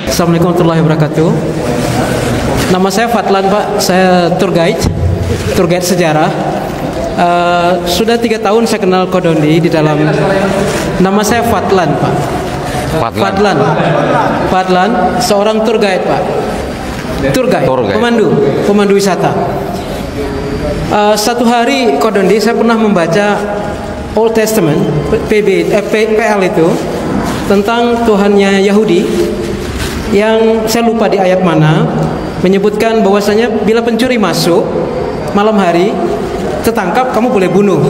Assalamualaikum warahmatullahi wabarakatuh. Nama saya Fadlan, Pak. Saya tour guide sejarah. Sudah 3 tahun saya kenal Kodondi di dalam. Nama saya Fadlan, Pak. Fadlan, seorang tour guide, Pak. Tour guide. Pemandu wisata. Satu hari Kodondi saya pernah membaca Old Testament, PL itu, tentang Tuhannya Yahudi, yang saya lupa di ayat mana, menyebutkan bahwasanya bila pencuri masuk malam hari tertangkap, kamu boleh bunuh.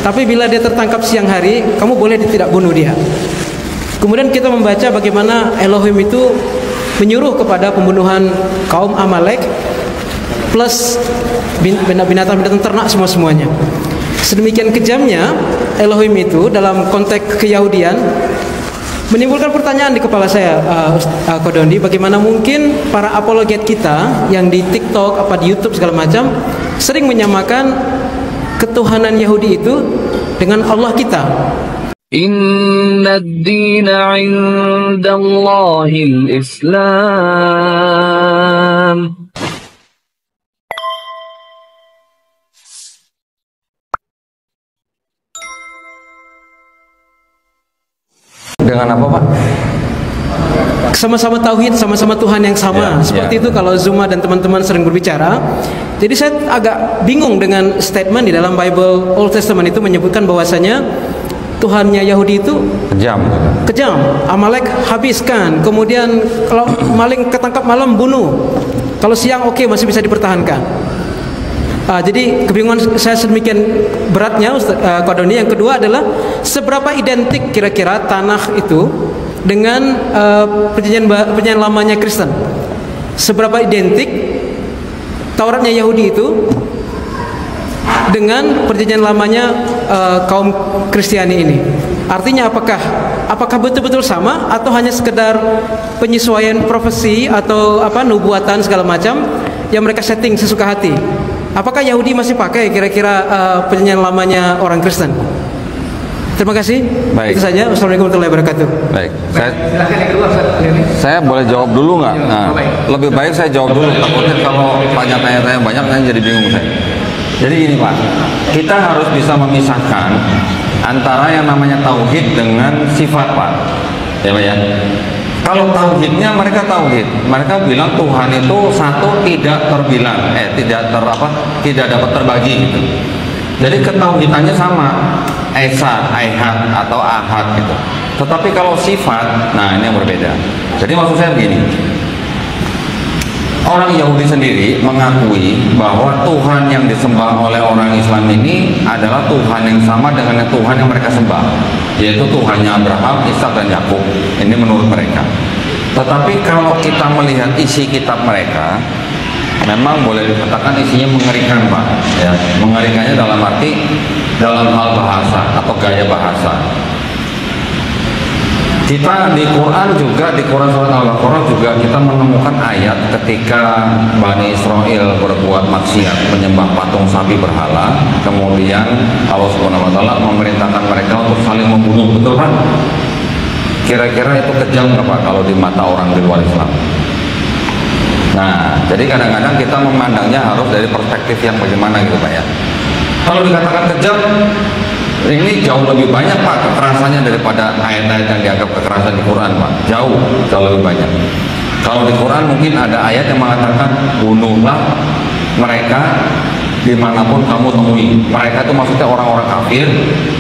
Tapi bila dia tertangkap siang hari, kamu boleh tidak bunuh dia. Kemudian kita membaca bagaimana Elohim itu menyuruh kepada pembunuhan kaum Amalek plus binatang ternak semuanya. Sedemikian kejamnya Elohim itu dalam konteks keyahudian, menimbulkan pertanyaan di kepala saya, Kodondi, bagaimana mungkin para apologet kita yang di TikTok, di YouTube segala macam sering menyamakan ketuhanan Yahudi itu dengan Allah kita. Inna ad-dina 'indallahil Islam. Dengan apa, Pak? Sama-sama tauhid, sama-sama Tuhan yang sama. Seperti itu kalau Zuma dan teman-teman sering berbicara. Jadi saya agak bingung dengan statement di dalam Bible Old Testament itu menyebutkan bahwasanya Tuhannya Yahudi itu kejam. Amalek habiskan. Kemudian kalau maling ketangkap malam bunuh. Kalau siang oke, masih bisa dipertahankan. Jadi kebingungan saya sedemikian beratnya, Kodondi. Yang kedua adalah seberapa identik kira-kira tanah itu dengan perjanjian lamanya Kristen. Seberapa identik Tauratnya Yahudi itu dengan perjanjian lamanya kaum Kristiani ini. Artinya apakah betul-betul sama atau hanya sekedar penyesuaian profesi atau nubuatan segala macam yang mereka setting sesuka hati? Apakah Yahudi masih pakai kira-kira perjanjian lamanya orang Kristen? Terima kasih. Baik. Itu saja. Wassalamualaikum warahmatullahi wabarakatuh. Baik. Saya boleh jawab dulu nggak? Nah, lebih baik saya jawab dulu. Takutnya kalau tanya-tanya banyak, saya jadi bingung saya. Jadi gini, Pak, kita harus bisa memisahkan antara yang namanya tauhid dengan sifat, Pak. Ya, Pak ya. Kalau tauhidnya mereka bilang Tuhan itu satu, tidak terbilang, tidak dapat terbagi gitu. Jadi ketauhidannya sama, Esa, Ahad atau Ahad gitu. Tetapi kalau sifat, nah ini yang berbeda. Jadi maksud saya begini, orang Yahudi sendiri mengakui bahwa Tuhan yang disembah oleh orang Islam ini adalah Tuhan yang sama dengan Tuhan yang mereka sembah, yaitu Tuhannya Abraham, Ishak dan Yakub. Ini menurut mereka. Tetapi kalau kita melihat isi kitab mereka, memang boleh dikatakan isinya mengerikan, Pak. Ya, mengerikannya dalam arti dalam hal bahasa atau gaya bahasa. Kita di Quran juga, di Quran surat Al-Baqarah juga kita menemukan ayat ketika Bani Israel berbuat maksiat, menyembah patung sapi berhala, kemudian Allah Subhanahu wa taala memerintahkan mereka untuk saling membunuh, betul kan? Kira-kira itu kejam nggak, Pak, kalau di mata orang di luar Islam? Nah, jadi kadang-kadang kita memandangnya harus dari perspektif yang bagaimana gitu, Pak ya. Kalau dikatakan kejam, ini jauh lebih banyak, Pak, kekerasannya daripada ayat-ayat yang dianggap kekerasan di Quran, Pak. Jauh lebih banyak. Kalau di Quran mungkin ada ayat yang mengatakan bunuhlah mereka dimanapun kamu temui. Mereka itu maksudnya orang-orang kafir.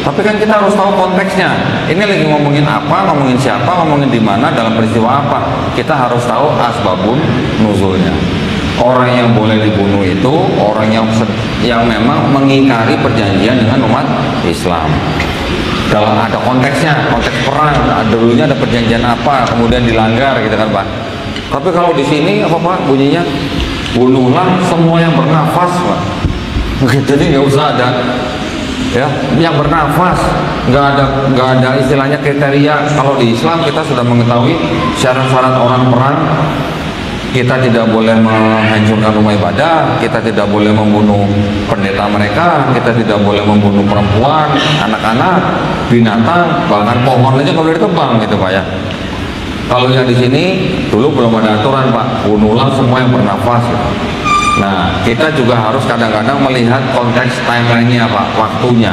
Tapi kan kita harus tahu konteksnya. Ini lagi ngomongin apa, ngomongin siapa, ngomongin di mana, dalam peristiwa apa. Kita harus tahu asbabun nuzulnya. Orang yang boleh dibunuh itu orang yang memang mengingkari perjanjian dengan umat Islam. Dalam ada konteksnya, konteks perang. Dulunya ada perjanjian apa, kemudian dilanggar gitu kan, Pak. Tapi kalau di sini apa, Pak, bunyinya? Bunuhlah semua yang bernafas, Pak. Jadi nggak usah ada ya yang bernafas, nggak ada istilahnya kriteria. Kalau di Islam kita sudah mengetahui syarat-syarat orang perang. Kita tidak boleh menghancurkan rumah ibadah, kita tidak boleh membunuh pendeta mereka, kita tidak boleh membunuh perempuan, anak-anak, binatang, bahkan pohon aja nggak boleh ditebang gitu, Pak ya. Kalau yang di sini dulu belum ada aturan Pak, bunuhlah semua yang bernafas. Nah, kita juga harus kadang-kadang melihat konteks timeline-nya Pak, waktunya.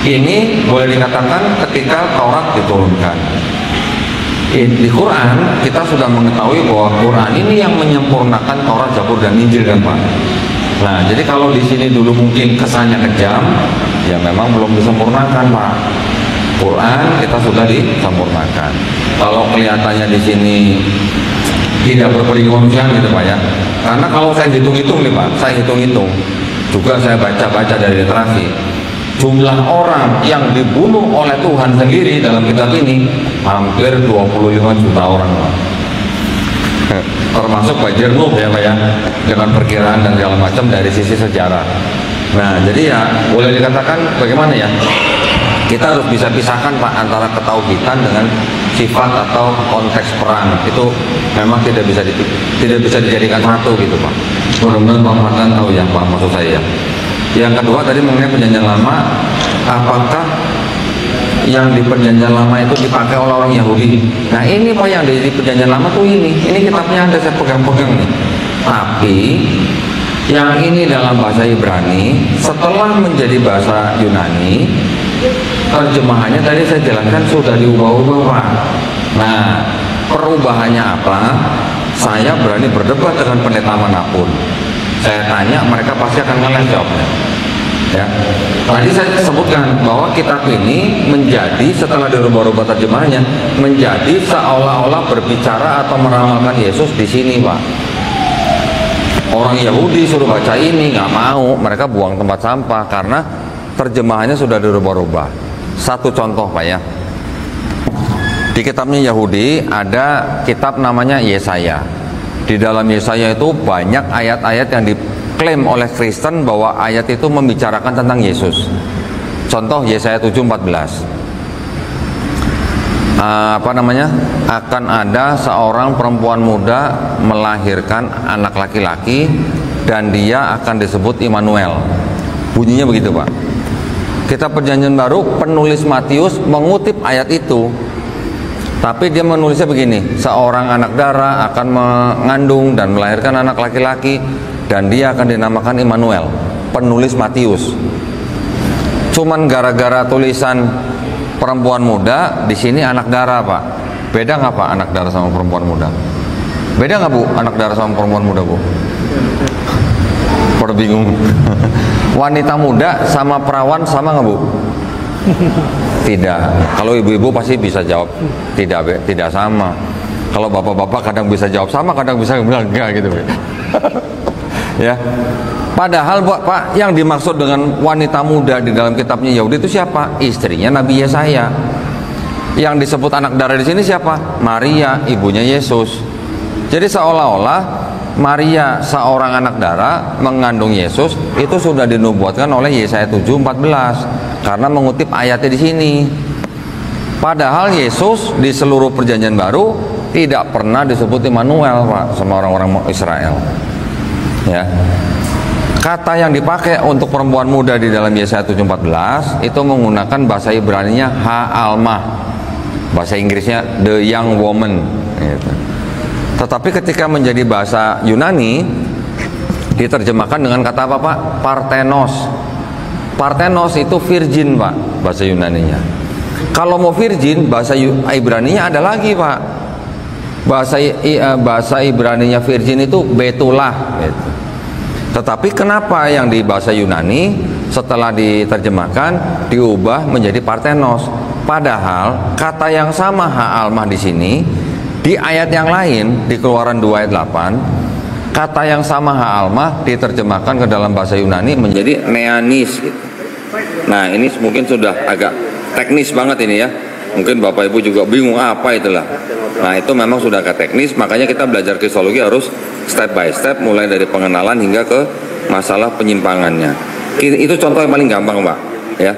Ini boleh dikatakan ketika Taurat diturunkan. Di Quran kita sudah mengetahui bahwa Quran ini yang menyempurnakan Taurat, Zabur dan Injil kan Pak. Nah, jadi kalau di sini dulu mungkin kesannya kejam, ya memang belum disempurnakan Pak. Quran kita sudah disempurnakan. Kalau kelihatannya di sini tidak berperi kemanusiaan gitu Pak ya. Karena kalau saya hitung-hitung nih Pak, saya hitung-hitung juga saya baca-baca dari literasi, jumlah orang yang dibunuh oleh Tuhan sendiri dalam kitab ini hampir 25 juta orang Pak. Termasuk banjir Nuh ya Pak ya, dengan perkiraan dan segala macam dari sisi sejarah. Nah, jadi ya boleh dikatakan bagaimana ya, kita harus bisa pisahkan Pak antara ketauhidan dengan sifat atau konteks perang. Itu memang tidak bisa dijadikan satu gitu Pak. Mudah-mudahan Pak Matan tahu ya Pak maksud saya. Yang kedua tadi mengenai perjanjian lama, apakah yang di perjanjian lama itu dipakai oleh orang Yahudi? Nah ini Pak yang di perjanjian lama tuh ini kitabnya ada, saya pegang-pegang nih. Tapi yang ini dalam bahasa Ibrani setelah menjadi bahasa Yunani, terjemahannya tadi saya jelaskan sudah diubah-ubah Pak. Nah perubahannya apa? Saya berani berdebat dengan pendeta manapun. Saya tanya, mereka pasti akan ngeles jawabnya. Ya. Tadi saya sebutkan bahwa kitab ini menjadi setelah dirubah-rubah terjemahannya menjadi seolah-olah berbicara atau meramalkan Yesus di sini Pak. Orang Yahudi suruh baca ini nggak mau, mereka buang tempat sampah karena terjemahannya sudah dirubah-rubah. Satu contoh Pak ya, di kitabnya Yahudi ada kitab namanya Yesaya. Di dalam Yesaya itu banyak ayat-ayat yang diklaim oleh Kristen bahwa ayat itu membicarakan tentang Yesus. Contoh Yesaya 7:14. Akan ada seorang perempuan muda melahirkan anak laki-laki dan dia akan disebut Immanuel. Bunyinya begitu Pak. Kitab Perjanjian Baru, penulis Matius mengutip ayat itu, tapi dia menulisnya begini: seorang anak darah akan mengandung dan melahirkan anak laki-laki dan dia akan dinamakan Immanuel. Penulis Matius. Cuman gara-gara tulisan perempuan muda, di sini anak darah Pak. Beda nggak Pak anak darah sama perempuan muda? Beda nggak Bu anak darah sama perempuan muda Bu? Pada bingung. Wanita muda sama perawan sama nggak Bu? Tidak. Kalau ibu-ibu pasti bisa jawab tidak sama. Kalau bapak-bapak kadang bisa jawab sama, kadang bisa bilang enggak gitu. Ya. Padahal Pak, yang dimaksud dengan wanita muda di dalam kitabnya Yahudi itu siapa? Istrinya Nabi Yesaya. Yang disebut anak darah di sini siapa? Maria, ibunya Yesus. Jadi seolah-olah Maria seorang anak darah mengandung Yesus itu sudah dinubuatkan oleh Yesaya 7:14 karena mengutip ayatnya di sini. Padahal Yesus di seluruh perjanjian baru tidak pernah disebut Immanuel Pak sama orang-orang Israel. Ya. Kata yang dipakai untuk perempuan muda di dalam Yesaya 7:14 itu menggunakan bahasa Ibraninya Ha'almah. Bahasa Inggrisnya the young woman gitu. Tetapi ketika menjadi bahasa Yunani diterjemahkan dengan kata apa Pak? Parthenos. Parthenos itu virgin Pak, bahasa Yunaninya. Kalau mau virgin, bahasa Ibraninya ada lagi Pak. Bahasa Ibraninya virgin itu betulah gitu. Tetapi kenapa yang di bahasa Yunani setelah diterjemahkan diubah menjadi Parthenos? Padahal kata yang sama Ha'almah di sini di ayat yang lain, di Keluaran 2 ayat 8, kata yang sama Ha'almah diterjemahkan ke dalam bahasa Yunani menjadi neanis gitu. Nah ini mungkin sudah agak teknis banget ini ya. Mungkin Bapak Ibu juga bingung apa itulah. Nah itu memang sudah agak teknis, makanya kita belajar kristologi harus step by step, mulai dari pengenalan hingga ke masalah penyimpangannya. Itu contoh yang paling gampang Pak ya.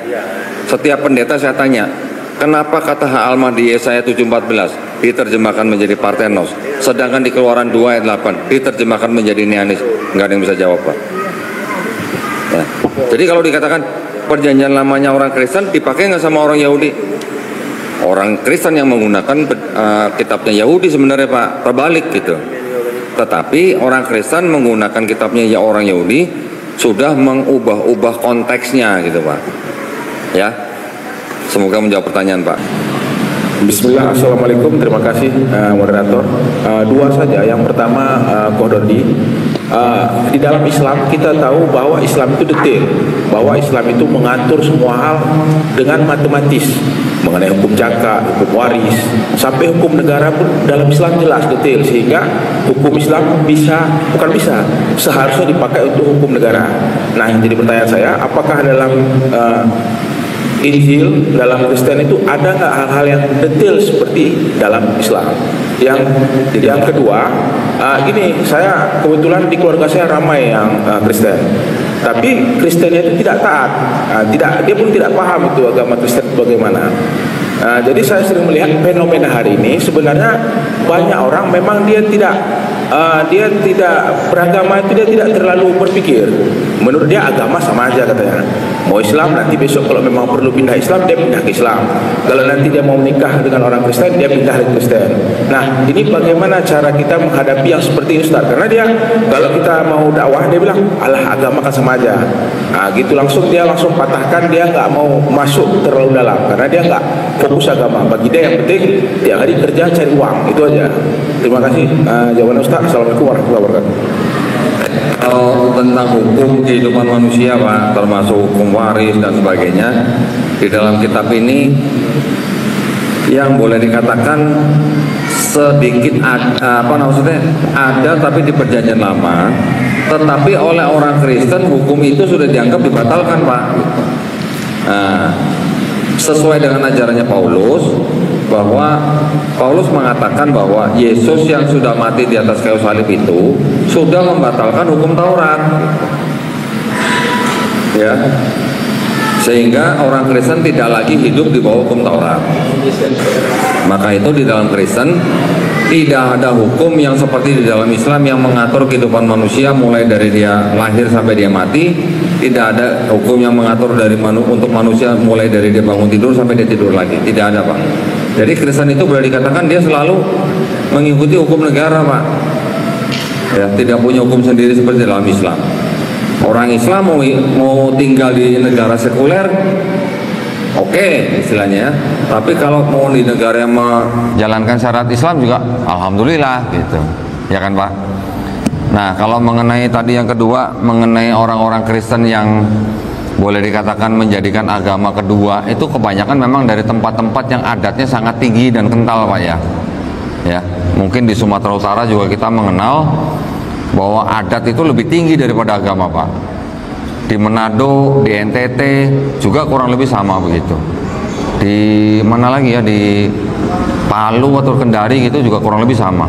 Setiap pendeta saya tanya, kenapa kata Ha'almah di Yesaya 7:14 diterjemahkan menjadi Parthenos, sedangkan di Keluaran 2 ayat 8 diterjemahkan menjadi neanis? Nggak ada yang bisa jawab Pak ya. Jadi kalau dikatakan perjanjian lamanya orang Kristen dipakai nggak sama orang Yahudi? Orang Kristen yang menggunakan kitabnya Yahudi sebenarnya Pak, terbalik gitu. Tetapi orang Kristen menggunakan kitabnya ya orang Yahudi sudah mengubah-ubah konteksnya gitu Pak. Ya, semoga menjawab pertanyaan Pak. Bismillah, Assalamualaikum, terima kasih moderator. Dua saja, yang pertama Kododi, di dalam Islam kita tahu bahwa Islam itu detail, bahwa Islam itu mengatur semua hal dengan matematis, mengenai hukum zakat, hukum waris, sampai hukum negara pun dalam Islam jelas detail, sehingga hukum Islam seharusnya dipakai untuk hukum negara. Nah, yang jadi pertanyaan saya, apakah dalam Injil, dalam Kristen itu ada nggak hal-hal yang detail seperti dalam Islam? Yang kedua, gini, saya kebetulan di keluarga saya ramai yang Kristen, tapi Kristennya itu tidak taat, dia pun tidak paham itu agama Kristen bagaimana. Jadi saya sering melihat fenomena hari ini, sebenarnya banyak orang memang dia tidak beragama itu, dia tidak terlalu berpikir. Menurut dia agama sama aja katanya. Mau Islam, nanti besok kalau memang perlu pindah Islam, dia pindah ke Islam. Kalau nanti dia mau menikah dengan orang Kristen, dia pindah ke Kristen. Nah, ini bagaimana cara kita menghadapi yang seperti ini Ustaz? Karena dia, kalau kita mau dakwah, dia bilang, alah agama kan sama aja. Nah, gitu dia langsung patahkan, dia nggak mau masuk terlalu dalam. Karena dia nggak fokus agama. Bagi dia yang penting, tiap hari kerja cari uang, itu aja. Terima kasih jawaban Ustaz. Assalamualaikum warahmatullahi wabarakatuh. Kalau tentang hukum kehidupan manusia Pak, termasuk hukum waris dan sebagainya, di dalam kitab ini yang boleh dikatakan sedikit ada tapi di perjanjian lama, tetapi oleh orang Kristen hukum itu sudah dianggap dibatalkan Pak. Nah, sesuai dengan ajarannya Paulus, bahwa Paulus mengatakan bahwa Yesus yang sudah mati di atas kayu salib itu sudah membatalkan hukum Taurat, ya, sehingga orang Kristen tidak lagi hidup di bawah hukum Taurat. Maka itu di dalam Kristen tidak ada hukum yang seperti di dalam Islam yang mengatur kehidupan manusia mulai dari dia lahir sampai dia mati. Tidak ada hukum yang mengatur untuk manusia mulai dari dia bangun tidur sampai dia tidur lagi. Tidak ada Pak. Jadi Kristen itu boleh dikatakan dia selalu mengikuti hukum negara Pak. Ya, tidak punya hukum sendiri seperti dalam Islam. Orang Islam mau tinggal di negara sekuler, oke, istilahnya. Tapi kalau mau di negara yang menjalankan syariat Islam juga, alhamdulillah gitu. Ya kan Pak? Nah, kalau mengenai tadi yang kedua, mengenai orang-orang Kristen yang boleh dikatakan menjadikan agama kedua, itu kebanyakan memang dari tempat-tempat yang adatnya sangat tinggi dan kental Pak ya. Ya, mungkin di Sumatera Utara juga kita mengenal bahwa adat itu lebih tinggi daripada agama Pak. Di Manado, di NTT juga kurang lebih sama begitu. Di mana lagi ya, di Palu atau Kendari gitu juga kurang lebih sama.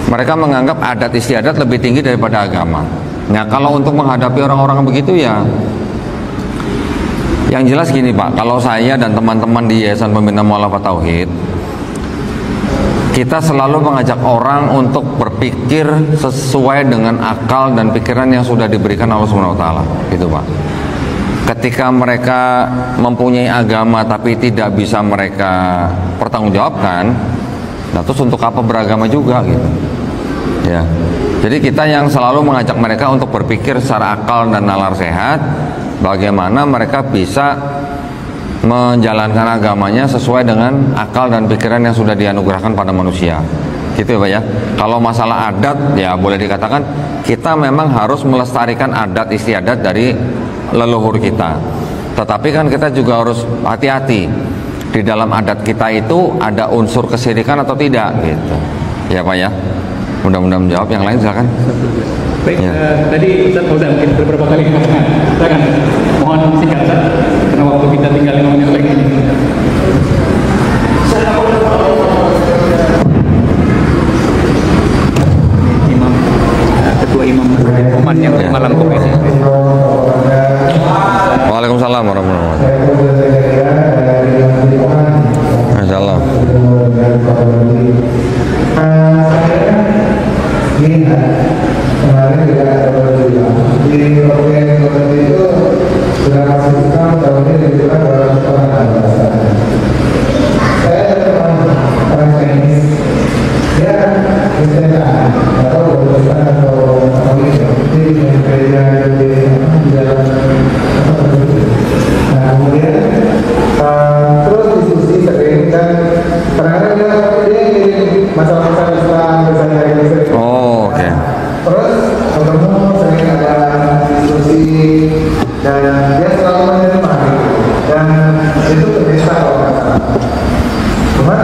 Mereka menganggap adat istiadat lebih tinggi daripada agama. Nah, kalau untuk menghadapi orang-orang begitu ya, yang jelas gini Pak, kalau saya dan teman-teman di Yayasan Pembina Mu'alafah Tauhid, kita selalu mengajak orang untuk berpikir sesuai dengan akal dan pikiran yang sudah diberikan Allah Subhanahu wa taala, gitu Pak. Ketika mereka mempunyai agama tapi tidak bisa mereka pertanggungjawabkan, nah terus untuk apa beragama juga gitu. Ya. Jadi kita yang selalu mengajak mereka untuk berpikir secara akal dan nalar sehat, bagaimana mereka bisa menjalankan agamanya sesuai dengan akal dan pikiran yang sudah dianugerahkan pada manusia. Gitu ya Pak ya. Kalau masalah adat ya boleh dikatakan kita memang harus melestarikan adat istiadat dari leluhur kita. Tetapi kan kita juga harus hati-hati. Di dalam adat kita itu ada unsur kesyirikan atau tidak gitu. Ya Pak ya. Mudah-mudahan menjawab. Yang lain silakan. Baik, ya. Tadi Ustaz Fauzan mungkin beberapa kali mengatakan, silakan mohon singkat Ustaz, karena waktu kita tinggal 5 menit lagi. Imam, Ketua Imam Masjid Oman yang malam komisi. Waalaikumsalam warahmatullahi wabarakatuh. Masyaallah. Kemarin juga ada di program itu sudah masukkan tahun ini juga 200 orang anggota. Kristen atau Protestan atau Katolik seperti gereja di dalam. Nah kemudian terus diskusi sering dan kadang-kadang dia ngirim masalah-masalah Islam ke saya sering. Oh, oke. Terus ketemu sering ada diskusi dan dia selalu menerima gitu. Dan itu terbiasa kalau nggak salah. Cuman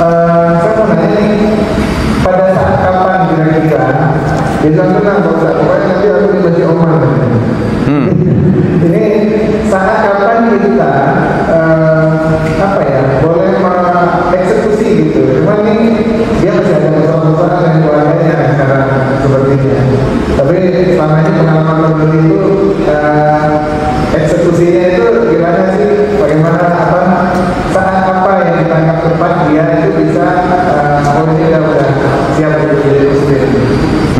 saya mau nanya nih, pada saat kapan kira-kira dia bilang tenang Pak Ustaz, pokoknya nanti aku dibagi Oman. Ini saat kapan kita apa ya, boleh mengeksekusi gitu. Cuman ini dia masih ada masalah-masalah yang keluarganya sekarang seperti ini. Tapi selama ini pengalaman seperti itu eksekusinya itu gimana sih? Bagaimana apa saat apa yang ditangkap tepat dia itu bisa dia udah siap untuk jadi muslim.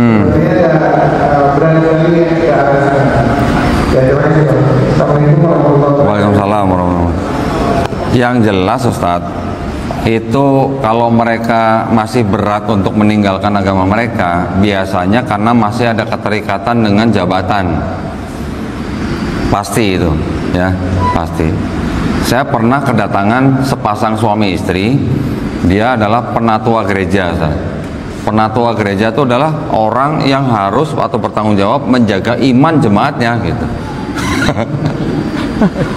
Artinya ya berani lagi ke arah sana. Ya terima kasih Pak. Assalamualaikum warahmatullahi wabarakatuh. Waalaikumsalam warahmatullahi wabarakatuh. Yang jelas Ustadz, itu kalau mereka masih berat untuk meninggalkan agama mereka, biasanya karena masih ada keterikatan dengan jabatan. Pasti itu, ya, pasti. Saya pernah kedatangan sepasang suami istri, dia adalah penatua gereja. Penatua gereja itu adalah orang yang harus atau bertanggung jawab menjaga iman jemaatnya gitu.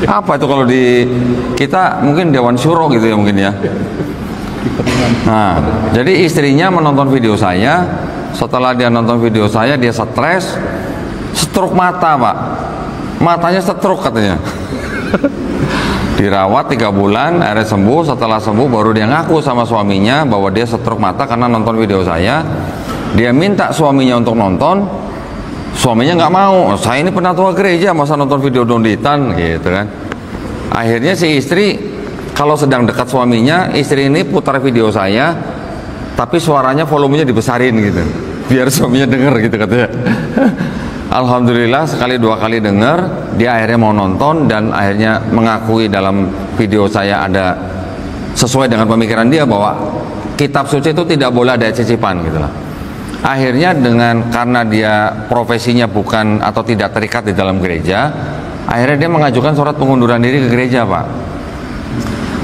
Apa itu kalau di kita mungkin dewan syuro gitu ya mungkin ya. Nah, jadi istrinya menonton video saya. Setelah dia nonton video saya, dia stres, stroke mata Pak. Matanya stroke katanya. Dirawat 3 bulan, akhirnya sembuh. Setelah sembuh baru dia ngaku sama suaminya bahwa dia stroke mata karena nonton video saya. Dia minta suaminya untuk nonton, suaminya nggak mau. Saya ini penatua gereja, masa nonton video donditan gitu kan. Akhirnya si istri kalau sedang dekat suaminya, istri ini putar video saya, tapi suaranya volumenya dibesarin gitu, biar suaminya denger gitu katanya. Alhamdulillah sekali 2 kali dengar, dia akhirnya mau nonton dan akhirnya mengakui dalam video saya ada sesuai dengan pemikiran dia bahwa kitab suci itu tidak boleh ada cicipan gitu lah. Akhirnya karena dia profesinya bukan atau tidak terikat di dalam gereja, akhirnya dia mengajukan surat pengunduran diri ke gereja Pak.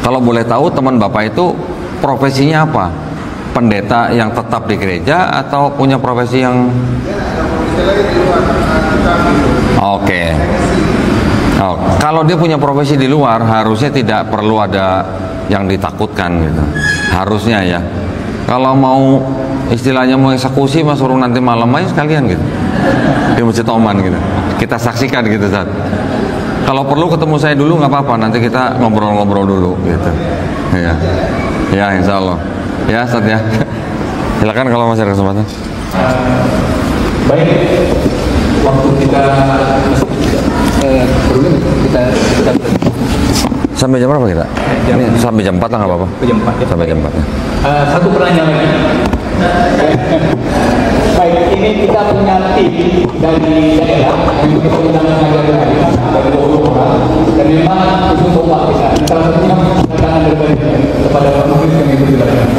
Kalau boleh tahu teman Bapak itu profesinya apa? Pendeta yang tetap di gereja atau punya profesi yang Oke. Oh, kalau dia punya profesi di luar, harusnya tidak perlu ada yang ditakutkan gitu. Harusnya ya. Kalau mau istilahnya mau eksekusi, mas suruh nanti malam aja sekalian gitu. Di Masjid Oman gitu. Kita saksikan gitu Ustaz. Kalau perlu ketemu saya dulu nggak apa-apa, nanti kita ngobrol-ngobrol dulu gitu. Ya. Ya, insya Allah. Ya Ustaz ya. Silakan kalau masih ada kesempatan. Baik, waktu kita sampai jam berapa kita? Ini sampai jam 4 lah nggak apa-apa. jam 4 ya. Sampai jam 4 ya. Satu pertanyaan lagi. Baik, ini kita punya tim dari daerah yang kita undang dari 20 orang dan memang khusus untuk kita. Salah satunya kedatangan dari kepada Pak Muhammad yang itu dilakukan.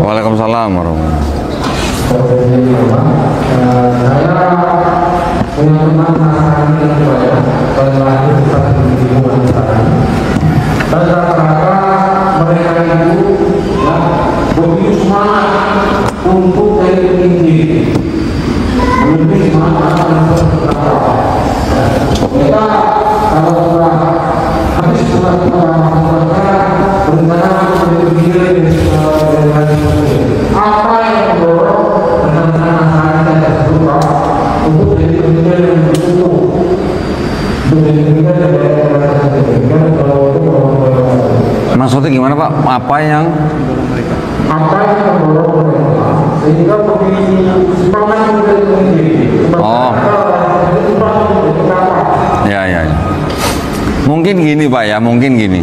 Waalaikumsalam warahmatullahi Maksudnya gimana Pak? Apa yang mendorong mereka sehingga memiliki semangat untuk sendiri. Oh. Ya. Mungkin gini Pak ya, mungkin gini.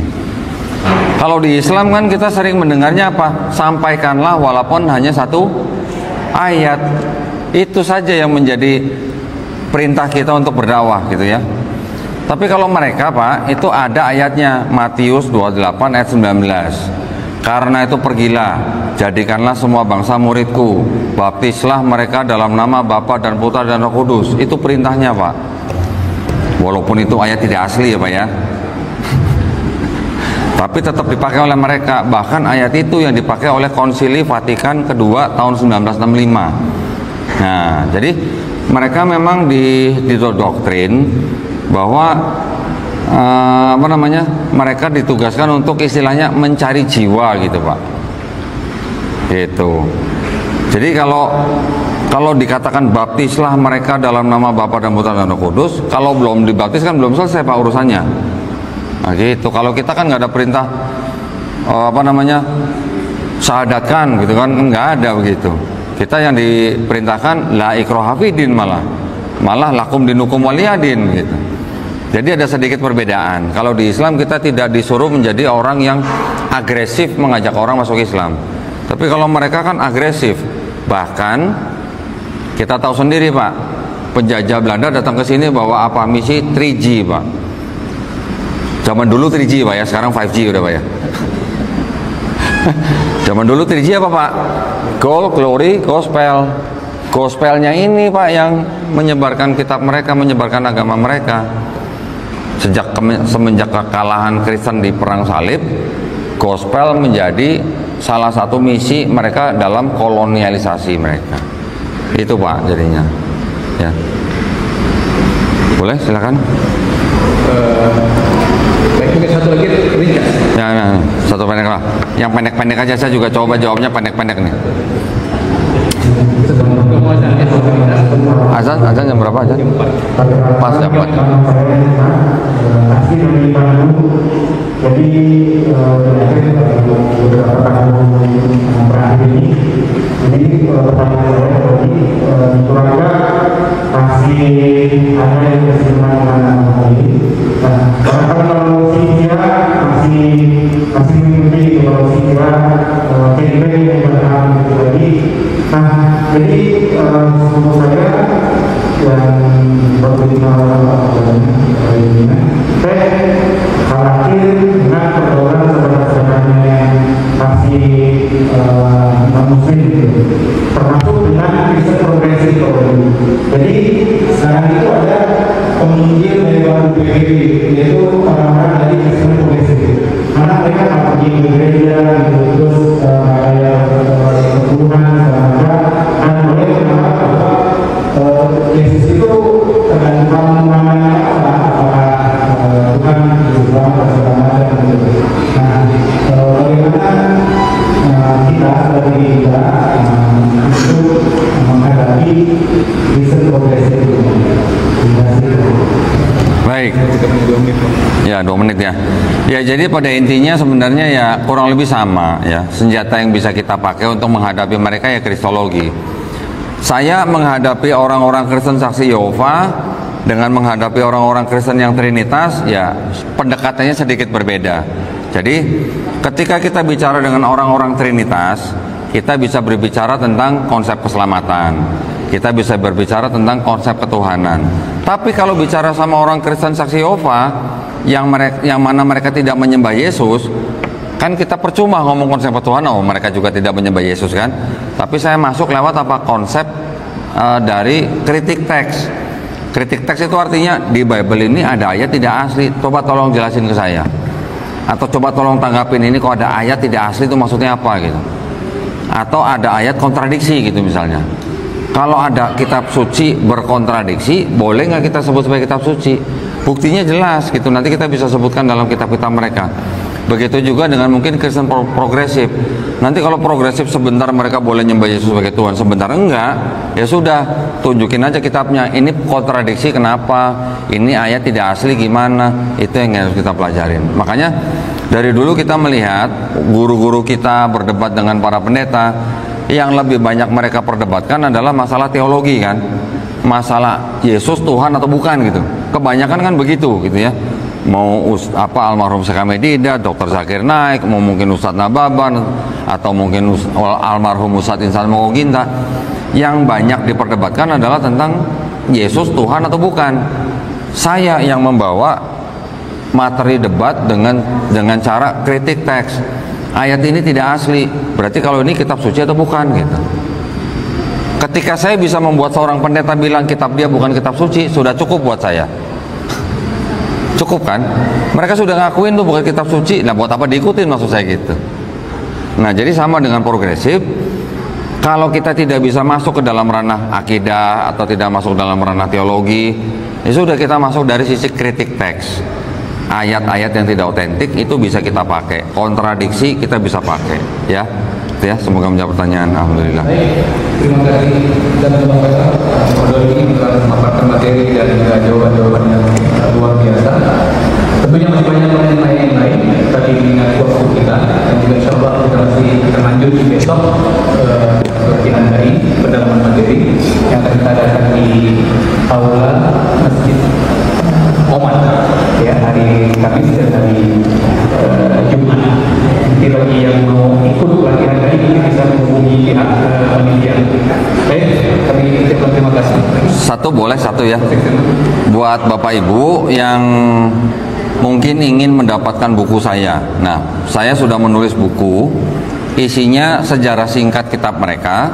Kalau di Islam kan kita sering mendengarnya apa? Sampaikanlah walaupun hanya satu ayat. Itu saja yang menjadi perintah kita untuk berdakwah gitu ya. Tapi kalau mereka Pak, itu ada ayatnya, Matius 28 ayat 19. Karena itu pergilah, jadikanlah semua bangsa muridku, baptislah mereka dalam nama Bapa dan Putra dan Roh Kudus. Itu perintahnya Pak. Walaupun itu ayat tidak asli ya Pak ya, tapi tetap dipakai oleh mereka. Bahkan ayat itu yang dipakai oleh Konsili Vatikan kedua tahun 1965. Nah, jadi mereka memang didoktrin bahwa mereka ditugaskan untuk istilahnya mencari jiwa gitu Pak. Gitu. Jadi kalau dikatakan baptislah mereka dalam nama Bapa dan Putra dan Roh Kudus, kalau belum dibaptis kan belum selesai Pak urusannya. Nah, gitu. Kalau kita kan nggak ada perintah syahadatkan gitu kan, nggak ada begitu. Kita yang diperintahkan la ikraha fiddin, malah lakum dinukum waliyadin gitu. Jadi ada sedikit perbedaan. Kalau di Islam kita tidak disuruh menjadi orang yang agresif mengajak orang masuk Islam. Tapi kalau mereka kan agresif. Bahkan kita tahu sendiri Pak, penjajah Belanda datang ke sini bawa apa? Misi 3G Pak. Zaman dulu 3G Pak ya, sekarang 5G udah Pak ya. Zaman dulu 3G apa Pak? Gold, glory, gospel. Gospelnya ini Pak yang menyebarkan kitab mereka, menyebarkan agama mereka. Semenjak kekalahan Kristen di perang salib, gospel menjadi salah satu misi mereka dalam kolonialisasi mereka. Itu Pak jadinya. Ya. Boleh silakan. Mungkin satu lagi ringkas. Ya, satu pendek lah. Yang pendek-pendek aja, saya juga coba jawabnya pendek-pendek nih. Azan jam berapa aja? Pas jam 4. Jadi beberapa tahun terakhir ini, jadi pertanyaan saya tadi keluarga masih ada yang kesenangan ini. Kalau Sihia masih mimpi, kalau Sihia campaign yang bertahan lagi. Nah, jadi menurut saya yang berbeda ini, saya khawatir dengan pergaulan saudara-saudaranya yang masih non-muslim, termasuk dengan Kristen progresif. Jadi sekarang itu ada penginjil dari baru PBB, yaitu orang-orang dari Kristen progresif. Karena mereka nggak pergi ke gereja, terus ada keburukan, dan boleh menganggap bahwa Yesus itu tergantung namanya apa, Tuhan juga segala macam. Nah, bagaimana kita sebagai kita untuk menghadapi Kristen progresif itu? Baik. Ya, 2 menit ya. Ya, jadi pada intinya sebenarnya ya kurang lebih sama ya. Senjata yang bisa kita pakai untuk menghadapi mereka ya kristologi. Saya menghadapi orang-orang Kristen saksi Yehova dengan menghadapi orang-orang Kristen yang Trinitas ya pendekatannya sedikit berbeda. Jadi ketika kita bicara dengan orang-orang Trinitas, kita bisa berbicara tentang konsep keselamatan. Kita bisa berbicara tentang konsep ketuhanan. Tapi kalau bicara sama orang Kristen saksi Yehova yang mana mereka tidak menyembah Yesus, kan kita percuma ngomong konsep ketuhanan. Oh, mereka juga tidak menyembah Yesus kan. Tapi saya masuk lewat apa? Konsep dari kritik teks. Kritik teks itu artinya di Bible ini ada ayat tidak asli. Coba tolong jelasin ke saya. Atau coba tolong tanggapin ini kok ada ayat tidak asli itu maksudnya apa gitu. Atau ada ayat kontradiksi gitu misalnya. Kalau ada kitab suci berkontradiksi, boleh nggak kita sebut sebagai kitab suci? Buktinya jelas gitu, nanti kita bisa sebutkan dalam kitab-kitab mereka. Begitu juga dengan mungkin Kristen progresif. Nanti kalau progresif sebentar mereka boleh nyembah Yesus sebagai Tuhan, sebentar enggak, ya sudah, tunjukin aja kitabnya. Ini kontradiksi kenapa? Ini ayat tidak asli gimana? Itu yang harus kita pelajarin. Makanya dari dulu kita melihat guru-guru kita berdebat dengan para pendeta, yang lebih banyak mereka perdebatkan adalah masalah teologi kan, masalah Yesus Tuhan atau bukan gitu. Kebanyakan kan begitu gitu ya. mau almarhum Syekh Medida, Dr. Zakir Naik, mau mungkin Ustadz Nababan, atau mungkin almarhum Ustadz Insan Mogoginta, yang banyak diperdebatkan adalah tentang Yesus Tuhan atau bukan. Saya yang membawa materi debat dengan cara kritik teks. Ayat ini tidak asli, berarti kalau ini kitab suci atau bukan gitu. Ketika saya bisa membuat seorang pendeta bilang kitab dia bukan kitab suci, sudah cukup buat saya. Cukup kan? Mereka sudah ngakuin tuh bukan kitab suci. Nah, buat apa diikutin, maksud saya gitu. Nah, jadi sama dengan progresif. Kalau kita tidak bisa masuk ke dalam ranah akidah atau tidak masuk dalam ranah teologi, ya sudah, kita masuk dari sisi kritik teks. Ayat-ayat yang tidak otentik itu bisa kita pakai, kontradiksi kita bisa pakai, ya. Ya, semoga menjawab pertanyaan. Alhamdulillah. Baik, terima kasih dan Bang Faisal. Modul ini telah memaparkan materi dan jawaban-jawaban yang luar biasa. Tentunya masih banyak pertanyaan yang lain, tapi dengan waktu kita dan juga insya Allah kita masih akan lanjut di besok latihan dari pendalaman materi yang akan kita adakan di aula Masjid Oman, ya, hari Kamis dan hari Jumat. Nanti bagi yang mau ikut pelatihan dari ini bisa menghubungi pihak panitia. Baik, kami ucapkan terima kasih. Satu ya, buat Bapak Ibu yang mungkin ingin mendapatkan buku saya. Nah, saya sudah menulis buku, isinya sejarah singkat kitab mereka,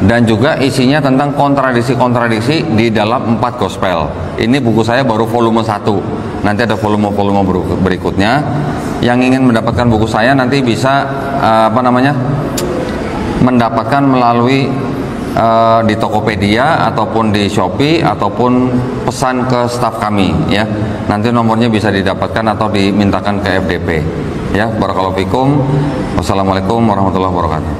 dan juga isinya tentang kontradiksi-kontradiksi di dalam 4 gospel. Ini buku saya baru volume 1. Nanti ada volume-volume berikutnya. Yang ingin mendapatkan buku saya nanti bisa mendapatkan melalui di Tokopedia ataupun di Shopee ataupun pesan ke staf kami, ya. Nanti nomornya bisa didapatkan atau dimintakan ke FDP. Ya, barakallahu fikum. Wassalamualaikum warahmatullahi wabarakatuh.